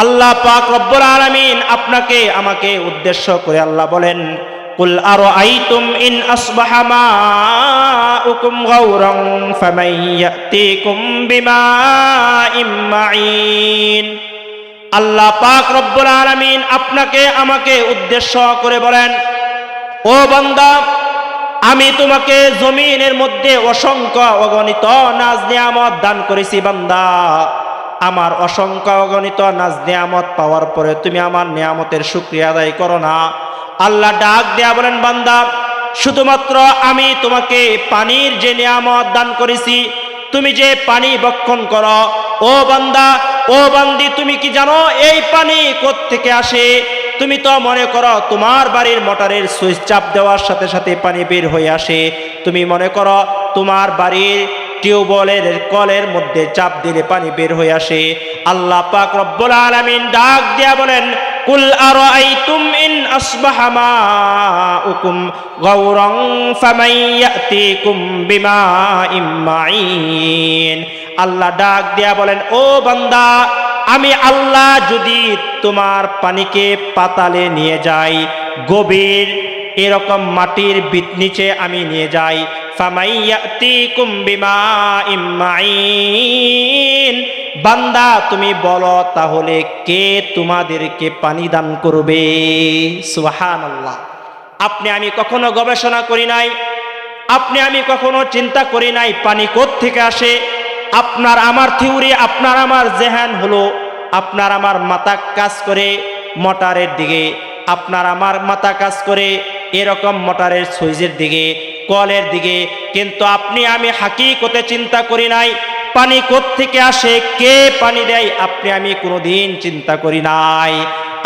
আল্লাহ পাক রব্বুল আলামিন আপনাকে আমাকে উদ্দেশ্য করে আল্লাহ বলেন, কুল আরাআইতুম ইন আসবাহা মাউকুম গাওরান ফামান ইয়াতিকুম বিমাইম মাঈন। আল্লাহ পাক রব্বুল আলামিন আপনাকে আমাকে উদ্দেশ্য করে বলেন, ও বান্দা, আমি তোমাকে জমিনের মধ্যে অসংখ্য অগণিত নাজ নিয়ামত দান করেছি। বান্দা, আমার অসংখ্য অগণিত নাজ নিয়ামত পাওয়ার পরে তুমি আমার নিয়ামতের শুকরিয়া আদায় করো না। আল্লাহ ডাক দেয়া বলেন, বান্দা, শুধুমাত্র আমি তোমাকে পানির যে নিয়ামত দান করেছি, তুমি যে পানি ভক্ষণ করো, ও বান্দা, ও বান্দি, তুমি কি জানো এই পানি কোত্থেকে আসে? তুমি তো মনে করো তোমার বাড়ির মোটরের সুইচ চাপ দেওয়ার সাথে সাথে পানি বের হয়ে আসে। তুমি মনে করো তোমার বাড়ির টিউবওয়েলের কলের মধ্যে চাপ দিলে পানি বের হয়ে আসে। আল্লাহ পাক রব্বুল আলামিন ডাক দিয়া বলেন, কুল আরাআইতুম ইন আসবাহা মাউকুম গাওরান ফামান ইয়াতিকুম বিমাইম মাঈন। আল্লাহ ডাক দিয়া বলেন, ও বান্দা, আমি আল্লাহ যদি তোমার পানিকে পাতালে নিয়ে যাই, গভীর এরকম মাটির নিচে আমি নিয়ে যাই, ফামান ইয়াতিকুম বিমাইম মাঈন, বান্দা তুমি বলো তাহলে কে তোমাদেরকে পানি দান করবে? সুবহানাল্লাহ। আপনি আমি কখনো গবেষণা করি নাই, আপনি আমি কখনো চিন্তা করি নাই পানি কোত্থেকে আসে। আপনার আমার থিওরি, আপনার আমার জেহান হলো, আপনার আমার মাথা কাজ করে মোটরের দিকে, আপনার আমার মাথা কাজ করে এরকম মোটরের সুইচের দিকে, কলের দিকে, কিন্তু আপনি আমি হাকিকতে চিন্তা করি নাই পানি কোত্থেকে আসে, কে পানি দেয়, আপনি আমি কোনোদিন চিন্তা করি নাই।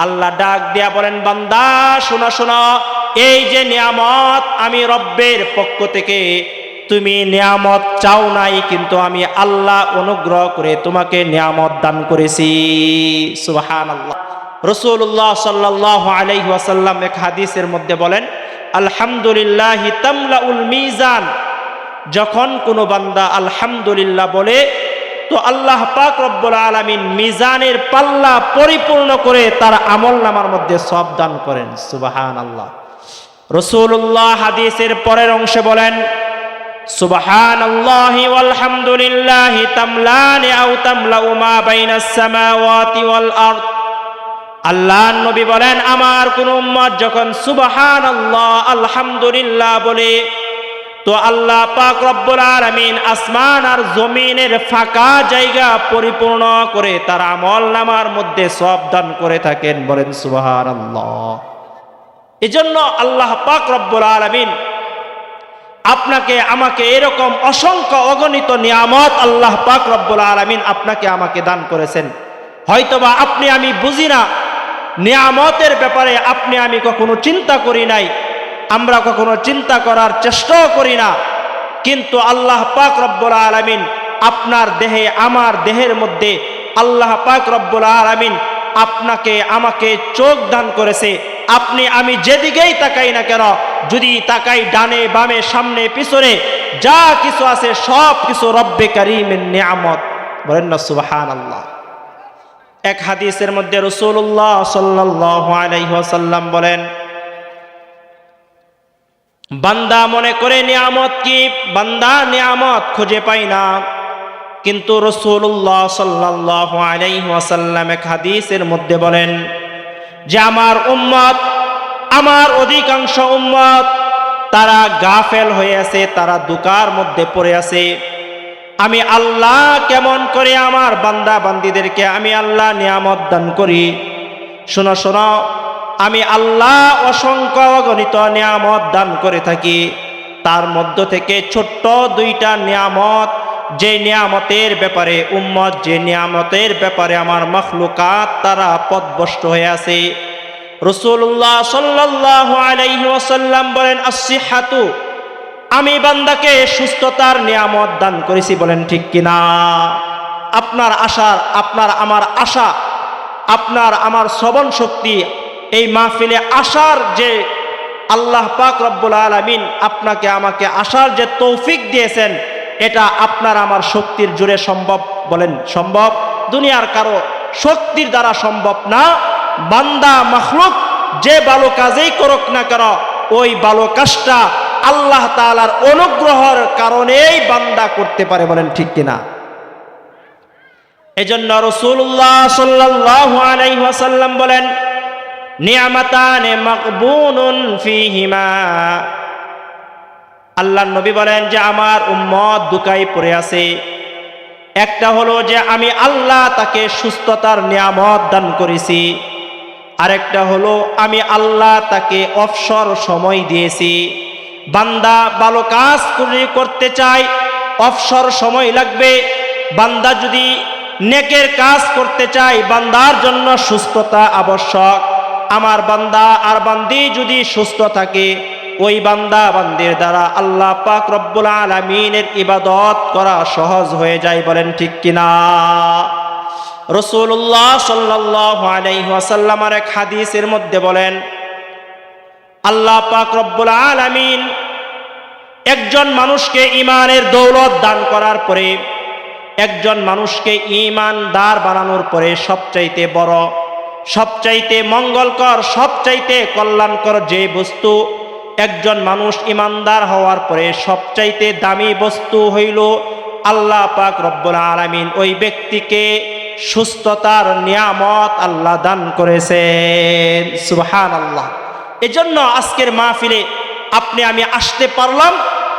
আল্লাহ ডাক দেয়া বলেন, বান্দা শোনো শোনো, এই যে নিয়ামত আমি রব্বের পক্ষ থেকে, তুমি নিয়ামত চাও নাই, কিন্তু আমি আল্লাহ অনুগ্রহ করে তোমাকে নিয়ামত দান করেছি। সুবহানাল্লাহ। রাসূলুল্লাহ সাল্লাল্লাহু আলাইহি ওয়াসাল্লাম এক হাদিসের মধ্যে বলেন, আলহামদুলিল্লাহি তামলাউল মিজান। যখন কোনো বান্দা আলহামদুলিল্লাহ বলে, তো আল্লাহ পাক রব্বুল আলামিন মিজানের পাল্লা পরিপূর্ণ করে তার আমলনামার মধ্যে সওয়াব দান করেন। সুবহানাল্লাহ। রাসূলুল্লাহ হাদিসের পরের অংশে বলেন, সুবহানাল্লাহি ওয়ালহামদুলিল্লাহি তামলানি আও তামলাউ মা বাইনাস সামাওয়াতি ওয়াল আরদ। আল্লাহর নবী বলেন, আমার কোন উম্মত যখন সুবহানাল্লাহ আলহামদুলিল্লাহ বলে, তো আল্লাহ পাক রব্বুল আলামিন আসমান আর জমিনের ফাঁকা জায়গা পরিপূর্ণ করে তার আমলনামার মধ্যে সওয়াব দান করে থাকেন। বলেন সুবহানাল্লাহ। এজন্য আল্লাহ পাক রব্বুল আলামিন আপনাকে আমাকে এরকম অসংখ্য অগণিত নিয়ামত আল্লাহ পাক রব্বুল আলামিন আপনাকে আমাকে দান করেছেন। হয়তোবা আপনি আমি বুঝি না, নিয়ামতের ব্যাপারে আপনি আমি কখনো চিন্তা করি নাই, আমরা কখনো চিন্তা করার চেষ্টাও করি না, কিন্তু আল্লাহ পাক রব্বুল আলামিন আপনার দেহে আমার দেহের মধ্যে আল্লাহ পাক রব্বুল আলামিন আপনাকে আমাকে চোখ দান করেছে। আপনি আমি যেদিকেই তাকাই না কেন, যদি তাকাই ডানে বামে সামনে পিছনে, যা কিছু আছে সব কিছু রব্বে কারীমের নিয়ামত। বলেন না সুবহানাল্লাহ। এক হাদিসের মধ্যে রাসূলুল্লাহ সাল্লাল্লাহু আলাইহি ওয়াসাল্লাম বলেন, বান্দা মনে করে নিয়ামত কি, বান্দা নিয়ামত খুঁজে পায় না, কিন্তু রাসূলুল্লাহ সাল্লাল্লাহু আলাইহি ওয়াসাল্লাম এক হাদিসের মধ্যে বলেন যে আমার উম্মত, আমার অধিকাংশ উম্মত তারা গাফেল হয়ে আছে, তারা দুকার মধ্যে পড়ে আছে। আমি আল্লাহ কেমন করে আমার বান্দা বান্দীদেরকে আমি আল্লাহ নিয়ামত দান করি। শোনো শোনো, আমি আল্লাহ অসংখ্য অগণিত নিয়ামত দান করে থাকি। তার মধ্য থেকে ছোট্ট দুইটা নিয়ামত, যে নিয়ামতের ব্যাপারে উম্মত, যে নিয়ামতের ব্যাপারে আমার মখলুকাত তারা পথভ্রষ্ট হয়ে আছে। রাসূলুল্লাহ সাল্লাল্লাহু আলাইহি ওয়াসাল্লাম বলেন, আস-সিহহাতু, আমি বান্দাকে সুস্থতার নিয়ামত দান করেছি। বলেন ঠিক কিনা? আপনার আশার, আপনার আমার আশা, আপনার আমার শ্রবণ শক্তি, এই মাহফিলে আসার যে আল্লাহ পাক রব্বুল আলামিন আপনাকে আমাকে আসার যে তৌফিক দিয়েছেন, এটা আপনার আমার শক্তির জোরে সম্ভব? বলেন সম্ভব? দুনিয়ার কারো শক্তির দ্বারা সম্ভব না। বান্দা মাখলুক যে ভালো কাজেই করুক না কেন, ওই ভালো কাজটা আল্লাহ তাআলার অনুগ্রহের কারণেই বান্দা করতে পারে। বলেন ঠিক কিনা? এজন্য রাসূলুল্লাহ সাল্লাল্লাহু আলাইহি ওয়াসাল্লাম বলেন, নিয়ামাতানে মাকবুনুন ফীহিমা। আল্লাহর নবী বলেন যে আমার উম্মত দুকায় পড়ে আছে। একটা হলো যে আমি আল্লাহ তাকে সুস্থতার নিয়ামত দান করেছি, আরেকটা হলো আমি আল্লাহ তাকে অবসর সময় দিয়েছি। বান্দা ভালো কাজ করতে চায়, অবসর সময় লাগবে। বান্দা যদি নেকের কাজ করতে চায়, বান্দার জন্য সুস্থতা আবশ্যক। আমার বান্দা আর বান্দি যদি সুস্থ থাকে, ওই বান্দা বান্দির দ্বারা আল্লাহ পাক রব্বুল আলামিনের ইবাদত করা সহজ হয়ে যায়। বলেন ঠিক কিনা? রাসূলুল্লাহ সাল্লাল্লাহু আলাইহি ওয়াসাল্লামের এক হাদিসের মধ্যে বলেন, আল্লাহ পাক রব্বুল আলামিন একজন মানুষকে ঈমানের দৌলত দান করার পরে, একজন মানুষকে ঈমানদার বানানোর পরে সবচাইতে বড়, সবচাইতে মঙ্গলকর, সবচাইতে কল্যাণকর যে বস্তু একজন মানুষ ঈমানদার হওয়ার পরে সবচাইতে দামি বস্তু হইল, আল্লাহ পাক রব্বুল আলামিন ওই ব্যক্তিকে সুস্থতার নিয়ামত আল্লাহ দান করেছেন। সুবহানাল্লাহ। এজন্য আজকের মাহফিলে আপনি আমি আসতে পারলাম,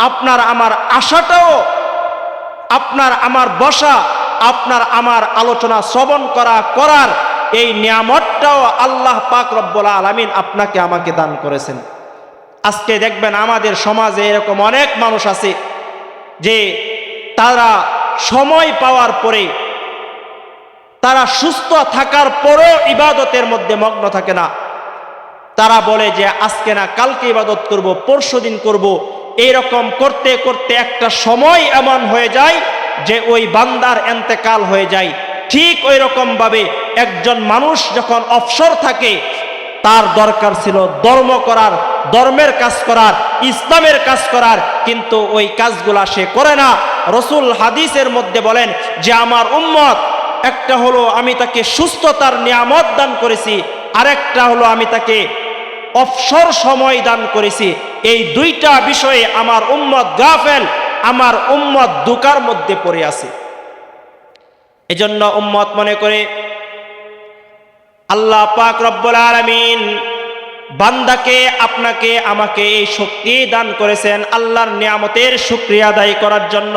আপনার আমার আশাটাও, আপনার আমার বসা, আপনার আমার আলোচনা শ্রবণ করার এই নিয়ামতটাও আল্লাহ পাক রব্বুল আলামিন আপনাকে আমাকে দান করেছেন। আজকে দেখবেন আমাদের সমাজে এরকম অনেক মানুষ আছে যে তারা সময় পাওয়ার পরে, তারা সুস্থ থাকার পরেও ইবাদতের মধ্যে মগ্ন থাকে না। তারা বলে যে আজকে না কালকে ইবাদত করব, পরশুদিন করব। এইরকম করতে করতে একটা সময় এমন হয়ে যায় যে ওই বান্দার ইন্তেকাল হয়ে যায়। ঠিক ওই রকম ভাবে একজন মানুষ যখন অবসর থাকে, তার দরকার ছিল ধর্ম করার, ধর্মের কাজ করার, ইসলামের কাজ করার, কিন্তু ওই কাজগুলা সে করে না। রাসূল হাদিসের মধ্যে বলেন যে আমার উম্মত, একটা হলো আমি তাকে সুস্থতার নিয়ামত দান করেছি, আরেকটা হলো আমি তাকে অবসর সময় দান করেছি। এই দুইটা বিষয়ে আমার উম্মত গাফেল, আমার উম্মত দুকার মধ্যে পড়ে আছে। এজন্য উম্মত মনে করে আল্লাহ পাক রব্বুল আলামিন বান্দাকে, আপনাকে, আমাকে এই শক্তি দান করেছেন আল্লাহর নিয়ামতের শুকরিয়া আদায় করার জন্য।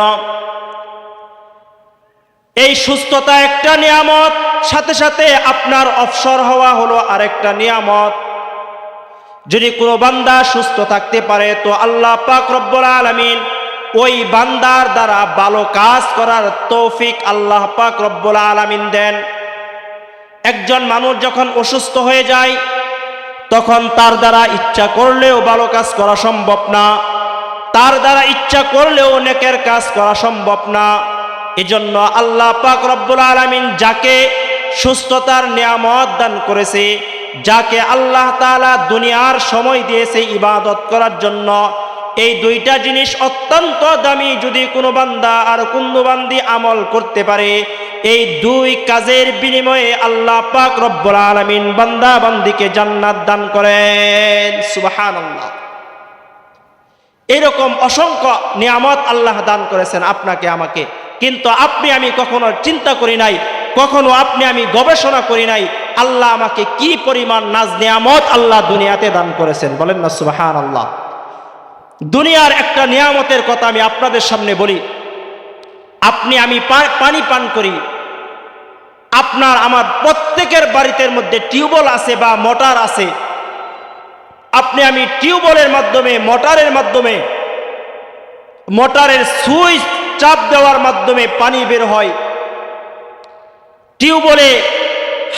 এই সুস্থতা একটা নিয়ামত, সাথে সাথে আপনার অবসর হওয়া হলো আরেকটা নিয়ামত। যদি কোনো বান্দা সুস্থ থাকতে পারে তো আল্লাহ পাক রব্বুল আলামিন ওই বান্দার দ্বারা ভালো কাজ করার তৌফিক আল্লাহ পাক রব্বুল আলামিন দেন। একজন মানুষ যখন অসুস্থ হয়ে যায়, তখন তার দ্বারা ইচ্ছা করলেও ভালো কাজ করা সম্ভব না, তার দ্বারা ইচ্ছা করলেও নেকের কাজ করা সম্ভব না। এজন্য আল্লাহ পাক রব্বুল আলামিন যাকে সুস্থতার নিয়ামত দান করেছে, যাকে আল্লাহ তাআলা দুনিয়ার সময় দিয়েছে ইবাদত করার জন্য, এই দুইটা জিনিস অত্যন্ত দামি। যদি কোনো বান্দা আর কোনো বান্দি আমল করতে পারে, এই দুই কাজের বিনিময়ে আল্লাহ পাক রব্বুল আলামিন বান্দা বান্দিকে জান্নাত দান করেন। সুবহানাল্লাহ। এরকম অসংখ্য নিয়ামত আল্লাহ দান করেছেন আপনাকে আমাকে, কিন্তু আপনি আমি কখনো চিন্তা করি নাই, কখনো আপনি আমি গবেষণা করি নাই আল্লাহ আমাকে কি পরিমাণ নাজ নিয়ামত আল্লাহ দুনিয়াতে দান করেছেন। বলেন না সুবহানাল্লাহ। দুনিয়ার একটা নিয়ামতের কথা আমি আপনাদের সামনে বলি। আপনি আমি পানি পান করি, আপনার আমার প্রত্যেকের বাড়িতে মধ্যে টিউবওয়েল আছে বা মোটর আছে। আপনি আমি টিউবওয়েলের মাধ্যমে, মোটরের মাধ্যমে, মোটরের সুইচ চাপ দেওয়ার মাধ্যমে পানি বের হয়। টিউবওয়েলে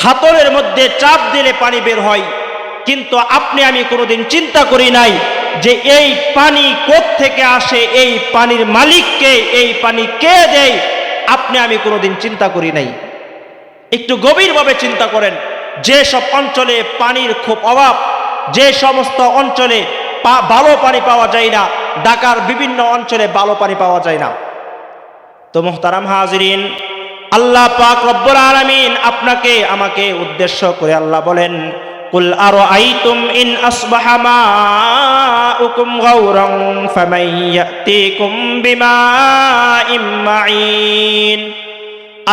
হাতলের মধ্যে চাপ দিলে পানি বের হয়। কিন্তু আপনি আমি কোনোদিন চিন্তা করি নাই যে এই পানি কোত্থেকে আসে, এই পানির মালিককে, এই পানি কে দেয়, আপনি আমি কোনোদিন চিন্তা করি নাই। একটু গভীরভাবে চিন্তা করেন, যে সব অঞ্চলে পানির খুব অভাব, যে সমস্ত অঞ্চলে ভালো পানি পাওয়া যায় না, ঢাকার বিভিন্ন অঞ্চলে ভালো পানি পাওয়া যায় না। তো মুহতারাম হাজিরিন, আল্লাহ পাক রব্বুল আলামিন আপনাকে আমাকে উদ্দেশ্য করে আল্লাহ বলেন, কুল আরাআইতুম ইন আসবাহা মাউকুম গাওরান ফামান ইয়াতিকুম বিমাইম মাঈন।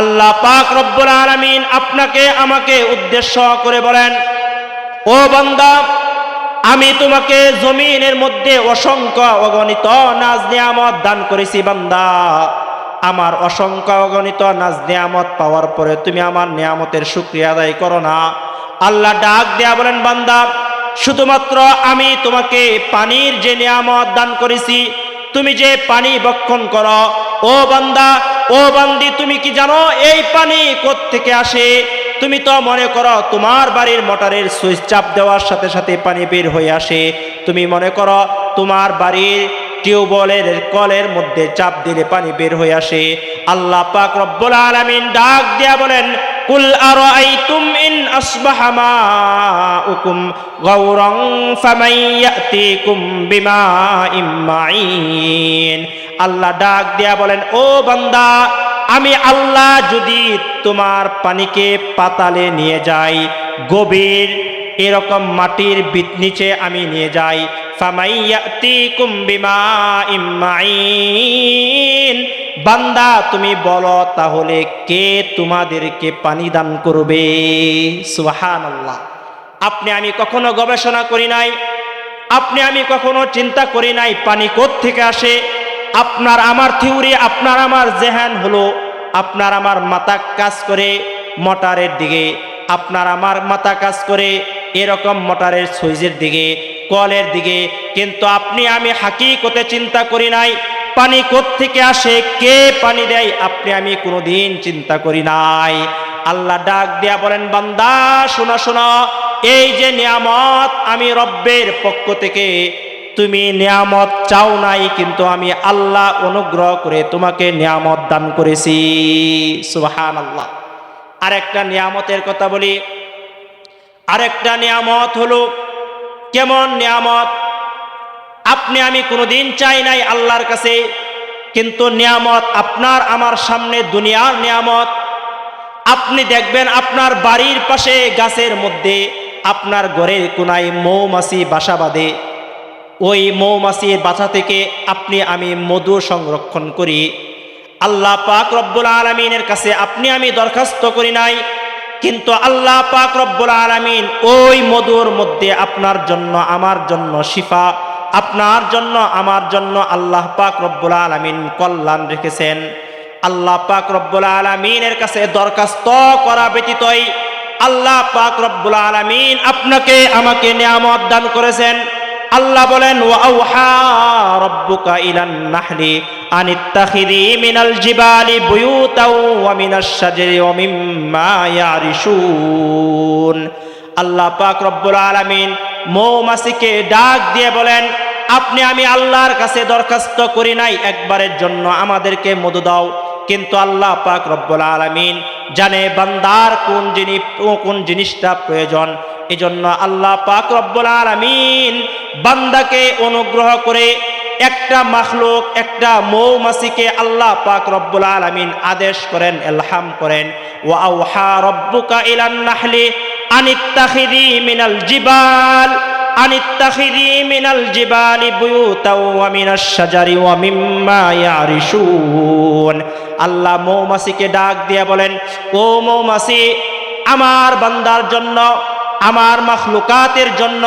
আল্লাহ পাক রব্বুল আলামিন আপনাকে আমাকে উদ্দেশ্য করে বলেন, ও বান্দা, আমি তোমাকে জমিনের মধ্যে অসংখ্য অগণিত নাজ নিয়ামত দান করেছি। বান্দা, আমার অসংখ্য অগণিত নাজ নিয়ামত পাওয়ার পরে তুমি আমার নিয়ামতের শুকরিয়া আদায় করো না। আল্লাহ ডাক দেয়া বলেন, বান্দা, শুধুমাত্র আমি তোমাকে পানির যে নিয়ামত দান করেছি, তুমি যে পানি বক্ষণ করো, ও বান্দা, ও বান্দি, তুমি কি জানো এই পানি কোত্থেকে আসে? তুমি তো মনে করো তোমার বাড়ির মোটরের সুইচ চাপ দেওয়ার সাথে সাথে পানি বের হয়ে আসে। তুমি মনে করো তোমার বাড়ির টিউবওয়েলের কলের মধ্যে চাপ দিলে পানি বের হয়ে আসে। আল্লাহ পাক রব্বুল আলামিন ডাক দিয়া বলেন, কুল আরাআইতুম ইন আসবাহা মাউকুম গাওরান ফামান ইয়াতিকুম বিমাইম মাঈন। আল্লাহ ডাক দিয়া বলেন, ও বান্দা, আমি আল্লাহ যদি তোমার পানিকে পাতালে নিয়ে যাই, গভীর এরকম মাটির নিচে আমি নিয়ে যাই, ফামান ইয়াতিকুম বিমাইম মাঈন, বান্দা তুমি বলো তাহলে কে তোমাদেরকে পানি দান করবে? সুবহানাল্লাহ। আপনি আমি কখনো গবেষণা করি নাই, আপনি আমি কখনো চিন্তা করি নাই পানি কোত্থেকে আসে। আপনার আমার থিওরি, আপনার আমার জেহান হলো, আপনার আমার মাথা কাজ করে মোটরের দিকে, আপনার আমার মাথা কাজ করে এরকম মোটরের সুইচের দিকে, কলের দিকে, কিন্তু আপনি আমি হাকিকতে চিন্তা করি নাই পানি কোত্থেকে আসে, কে পানি দেয়, আপনি আমি কোনোদিন চিন্তা করি নাই। আল্লাহ ডাক দিয়া বলেন, বান্দা শোনো শোনো, এই যে নিয়ামত আমি রব্বের পক্ষ থেকে, তুমি নিয়ামত চাও নাই, কিন্তু আমি আল্লাহ অনুগ্রহ করে তোমাকে নিয়ামত দান করেছি। সুবহানাল্লাহ। আরেকটা নিয়ামতের কথা বলি। আরেকটা নিয়ামত হলো, কেমন নিয়ামত? আপনি আমি কোনোদিন চাই নাই আল্লাহর কাছে, কিন্তু নিয়ামত আপনার আমার সামনে দুনিয়ার নিয়ামত। আপনি দেখবেন আপনার বাড়ির পাশে গাছের মধ্যে, আপনার ঘরের কোনায় মৌমাছি বাসা বাঁধে। ওই মৌমাছির বাসা থেকে আপনি আমি মধু সংরক্ষণ করি। আল্লাহ পাক রব্বুল আলামিনের কাছে আপনি আমি দরখাস্ত করি নাই, কিন্তু আল্লাহ পাক রব্বুল আলামিন ওই মধুর মধ্যে আপনার জন্য আমার জন্য শিফা, আপনার জন্য আমার জন্য আল্লাহ পাক রব্বুল আলামিন কল্যাণ রেখেছেন। আল্লাহ পাক রব্বুল আলামিনের কাছে দরখাস্ত করা ব্যতীতই আল্লাহ পাক রব্বুল আলামিন আপনাকে আমাকে নিয়ামত দান করেছেন। আল্লাহ বলেন, ওয়া আওহা রাব্বুকা ইলান নাহলি আনিত্তাখিযি মিনাল জিবালি বুয়ুতাও ওয়া মিনাশ শাজারি ওয়া মিম্মা ইয়ারিশুন। আল্লাহ পাক রব্বুল আলামিন মৌমাছিকে ডাক দিয়ে বলেন, আপনি আমি আল্লাহর কাছে দরখাস্ত করি নাই একবারের জন্য আমাদেরকে মধু দাও, কিন্তু আল্লাহ পাক রব্বুল আলামিন জানে বান্দার কোন জিনিসটা প্রয়োজন। এজন্য আল্লাহ পাক রব্বুল আলামিন বান্দাকে অনুগ্রহ করে একটা মাখলুক, একটা মৌমাছিকে আল্লাহ পাক রব্বুল আলামিন আদেশ করেন, ইলহাম করেন, ওয়া আওহা রাব্বুকা ইলান নাহলি আনিত্তাখিযি মিনাল জিবালি বুয়ুতাও ওয়া মিনাশ শাজারি ওয়া মিম্মা ইয়ারিশুন। আল্লাহ মৌমাছিকে ডাক দিয়ে বলেন, ও মৌমাছি, আমার বান্দার জন্য, আমার মাখলুকাতের জন্য,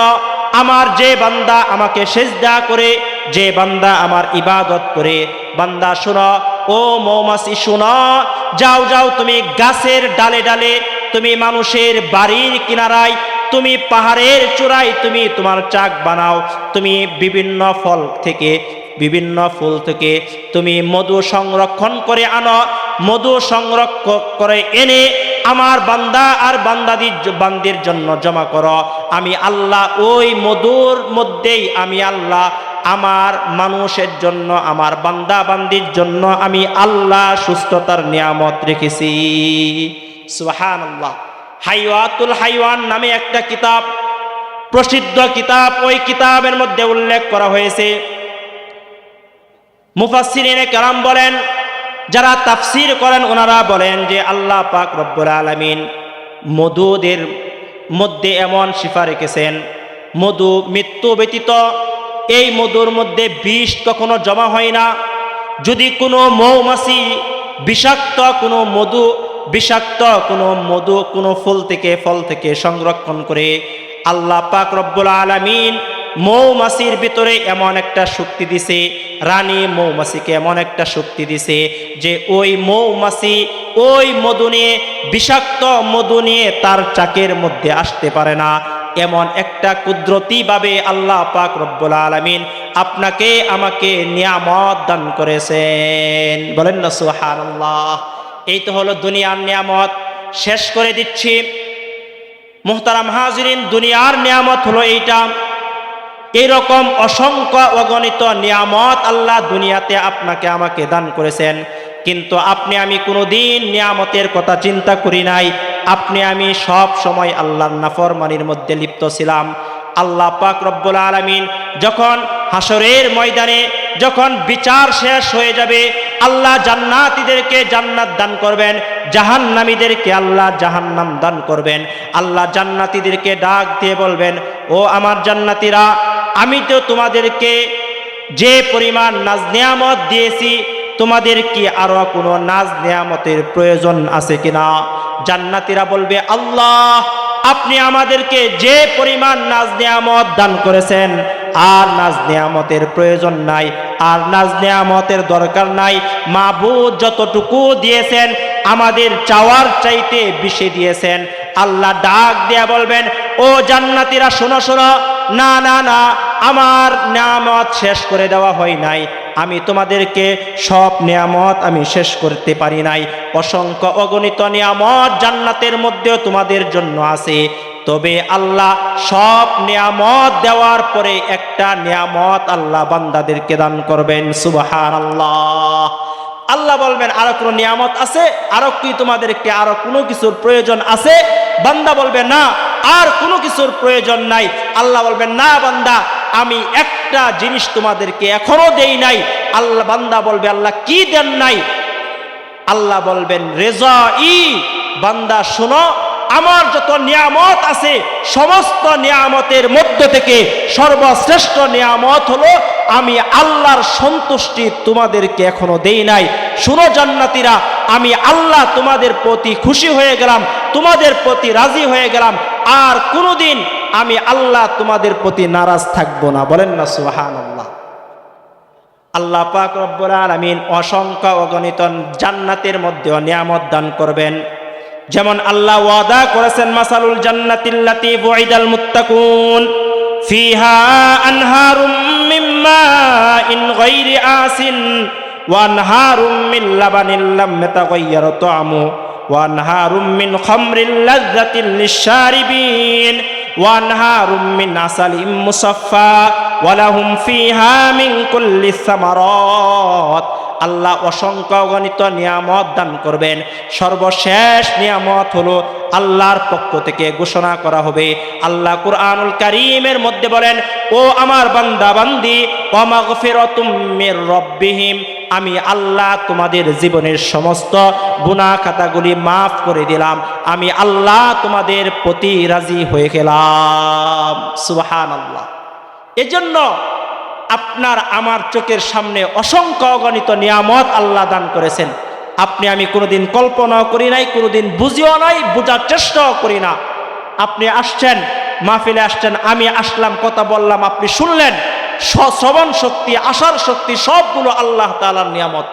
আমার যে বান্দা আমাকে সেজদা করে, যে বান্দা আমার ইবাদত করে, বান্দা শোনো, ও মৌমাছি শোনো, যাও যাও তুমি গাছের ডালে ডালে, তুমি মানুষের বাড়ির কিনারায়, তুমি পাহাড়ের চূড়ায় তুমি তোমার চাক বানাও, তুমি বিভিন্ন ফল থেকে, বিভিন্ন ফুল থেকে তুমি মধু সংরক্ষণ করে আনো, মধু সংরক্ষণ করে এনে আমার বান্দা আর বান্দির জন্য জমা করো। আমি আল্লাহ ওই মধুর মধ্যেই আমি আল্লাহ আমার মানুষের জন্য, আমার বান্দা বান্দির জন্য আমি আল্লাহ সুস্থতার নিয়ামত রেখেছি। সুবহানাল্লাহ। হাইওয়াতুল হাইওয়ান নামে একটা কিতাব, প্রসিদ্ধ কিতাব, ওই কিতাবের মধ্যে উল্লেখ করা হয়েছে, মুফাসসিরিনে কেরাম বলেন, যারা তাফসীর করেন ওনারা বলেন যে আল্লাহ পাক রব্বুল আলামিন মধুদের মধ্যে এমন শিফা রেখেছেন, মধু মৃত্যু ব্যতীত এই মধুর মধ্যে বিষ কখনো জমা হয় না। যদি কোনো মৌমাছি বিষাক্ত কোনো মধু কোনো ফল থেকে সংরক্ষণ করে, আল্লাহ পাক রব্বুল আলামিন মৌমাছির ভিতরে এমন একটা শক্তি দিছে, রানী মৌমাছিকে এমন একটা শক্তি দিছে যে ওই মৌমাছি ওই মধু নিয়ে, বিষাক্ত মধু নিয়ে তার চাকের মধ্যে আসতে পারে না। এমন একটা কুদরতিভাবে আল্লাহ পাক রব্বুল আলামিন আপনাকে আমাকে নিয়ামত দান করেছেন। বলেন না সুবহানাল্লাহ। এই তো হলো দুনিয়ার নিয়ামত। শেষ করে দিচ্ছি মুহতারাম হাজিরিন, দুনিয়ার নিয়ামত হলো এইটা। এইরকম অসংখ্য অগণিত নিয়ামত আল্লাহ দুনিয়াতে আপনাকে আমাকে দান করেছেন, কিন্তু আপনি আমি কোনোদিন নিয়ামতের কথা চিন্তা করি নাই। আপনি আমি সব সময় আল্লাহর নাফরমানির মধ্যে লিপ্ত ছিলাম। আল্লাহ পাক রব্বুল আলামিন যখন হাসরের ময়দানে যখন বিচার শেষ হয়ে যাবে, আল্লাহ জান্নাতীদেরকে জান্নাত দান করবেন, জাহান্নামীদেরকে আল্লাহ জাহান্নাম দান করবেন। আল্লাহ জান্নাতীদেরকে ডাক দিয়ে বলবেন, ও আমার জান্নাতীরা, আমি তো তোমাদেরকে যে পরিমাণ নাজ নিয়ামত দিয়েছি, তোমাদের কি আরো কোনো নাজ নিয়ামতের প্রয়োজন আছে কিনা? জান্নাতীরা বলবে, আল্লাহ আপনি আমাদেরকে যে পরিমাণ নাজ নিয়ামত দান করেছেন, আর নাজ নিয়ামতের প্রয়োজন নাই, আর নাজ নিয়ামতের দরকার নাই। মাবুদ যতটুকু দিয়েছেন আমাদের চাওয়ার চাইতে বেশি দিয়েছেন। আল্লাহ ডাক দেয়া বলবেন, ও জান্নাতীরা শোনো শোনো, না না না, আমার নিয়ামত শেষ করে দেওয়া হয় নাই। আমি তোমাদেরকে সব নিয়ামত আমি শেষ করতে পারি নাই। অসংখ্য অগণিত নিয়ামত জান্নাতের মধ্যেও তোমাদের জন্য আছে। তবে আল্লাহ সব নিয়ামত দেওয়ার পরে একটা নিয়ামত আল্লাহ বান্দাদেরকে দান করবেন। সুবহানাল্লাহ। আল্লাহ বলবেন, আরো কোনো নিয়ামত আছে? আরো কি তোমাদেরকে আরো কোনো কিছুর প্রয়োজন আছে? বান্দা বলবে, না, আর কোনো কিছুর প্রয়োজন নাই। আল্লাহ বলবেন, না বান্দা, আমি একটা জিনিস তোমাদেরকে এখনো দেই নাই। আল্লাহ বান্দা বলবে, আল্লাহ কি দেন নাই? আল্লাহ বলবেন, রেজাই। বান্দা শোনো, আমার যত নিয়ামত আছে সমস্ত নিয়ামতের মধ্য থেকে সর্বশ্রেষ্ঠ নিয়ামত হলো আমি আল্লাহর সন্তুষ্টি তোমাদেরকে এখনো দেই নাই। শুনো জান্নাতীরা, আমি আল্লাহ তোমাদের প্রতি খুশি হয়ে গেলাম, তোমাদের প্রতি রাজি হয়ে গেলাম, আর কোনোদিন আমি আল্লাহ তোমাদের প্রতি নারাজ থাকবো না। বলেন না সুবহানাল্লাহ। আল্লাহ পাক রব্বুল আলামিন অসংখ্য অগণিত জান্নাতের মধ্যেও নিয়ামত দান করবেন। যেমন আল্লাহ ওয়াদা করেছেন, মাসালুল জান্নাতিল্লাতী বুইদাল মুত্তাকুন ফিহা আনহারুম মিন মাইন গায়রি আসিন ওয়া আনহারুম মিন লাবানিন লাম ইয়াতাগায়্যার তা'মু ওয়া আনহারুম মিন খামরিল লাযযাতিল লিশ-শারিবিন ওয়া আনহারুম মিন আসালিম মুসাফফা ওয়া লাহুম ফিহা মিন কুল্লিস সামারাত। আল্লাহ অসংখ্য অগণিত নিয়ামত দান করবেন। সর্বশেষ নিয়ামত হলো আল্লাহর পক্ষ থেকে ঘোষণা করা হবে। আল্লাহ কুরআনুল কারীমের মধ্যে বলেন, ও আমার বান্দা বান্দি, ওয়া মাগফিরাতুম মির রাব্বিহিম, আমি আল্লাহ তোমাদের জীবনের সমস্ত গুনাহ খাতাগুলি মাফ করে দিলাম। আমি আল্লাহ তোমাদের প্রতি রাজি হয়ে গেলাম। সুবহানাল্লাহ। এজন্য আপনার আমার চোখের সামনে অসংখ্য অগণিত নিয়ামত আল্লাহ দান করেছেন। আপনি আমি কোনোদিন কল্পনাও করি নাই, কোনোদিন বুঝিও নাই, বোঝার চেষ্টাও করি না। আপনি আসছেন, মাহফিলে আসছেন, আমি আসলাম, কথা বললাম, আপনি শুনলেন, শ্রবণ শক্তি, আসার শক্তি সবগুলো আল্লাহ তাআলার নিয়ামত।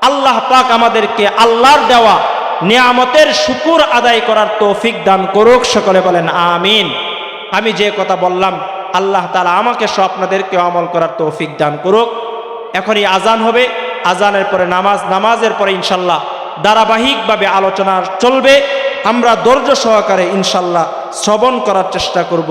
আল্লাহ পাক আমাদেরকে আল্লাহর দেওয়া নিয়ামতের শুকর আদায় করার তৌফিক দান করুক। সকলে বলেন আমিন। আমি যে কথা বললাম আল্লাহ তাআলা আমাকে সহ আপনাদেরকে আমল করার তৌফিক দান করুক। এখনই আজান হবে, আজানের পরে নামাজ, নামাজের পরে ইনশাল্লাহ ধারাবাহিকভাবে আলোচনা চলবে। আমরা ধৈর্য সহকারে ইনশাল্লাহ শ্রবণ করার চেষ্টা করব।